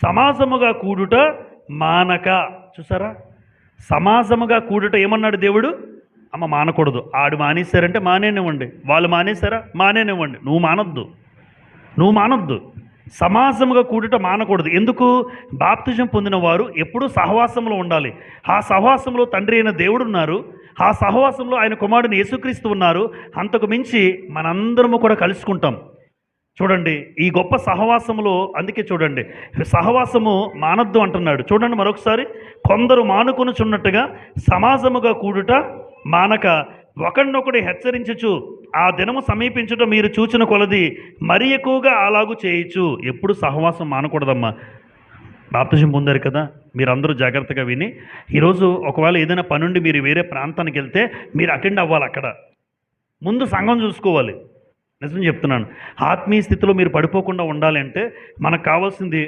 సమాజముగా కూడుట మానక. చూసారా, సమాజముగా కూడుట ఏమన్నాడు దేవుడు? అమ్మ మానకూడదు. ఆడు మానేశారంటే మానేనివ్వండి, వాళ్ళు మానేశారా మానేనివ్వండి, నువ్వు మానొద్దు. సమాజముగా కూడుట మానకూడదు. ఎందుకు? బాప్తిజం పొందిన వారు ఎప్పుడూ సహవాసంలో ఉండాలి. ఆ సహవాసంలో తండ్రి అయిన దేవుడు ఉన్నారు, ఆ సహవాసంలో ఆయన కుమారుడిని యేసుక్రీస్తు ఉన్నారు. అంతకు మించి మనందరము కూడా కలుసుకుంటాం. చూడండి, ఈ గొప్ప సహవాసములో, అందుకే చూడండి, సహవాసము మానద్దు అంటున్నాడు. చూడండి మరొకసారి, కొందరు మానుకొనుచున్నట్టుగా సమాజముగా కూడుట మానక ఒకరినొకడు హెచ్చరించుచు ఆ దినము సమీపించుట మీరు చూచిన కొలది మరి ఎక్కువగా అలాగూ చేయొచ్చు. ఎప్పుడు సహవాసం మానకూడదమ్మా. బాప్తిజం పొందారు కదా, మీరందరూ జాగ్రత్తగా విని, ఈరోజు ఒకవేళ ఏదైనా పనుండి మీరు వేరే ప్రాంతానికి వెళ్తే మీరు అటెండ్ అవ్వాలి. అక్కడ ముందు సంఘం చూసుకోవాలి. నిజం చెప్తున్నాను, ఆత్మీయ స్థితిలో మీరు పడిపోకుండా ఉండాలి అంటే మనకు కావాల్సింది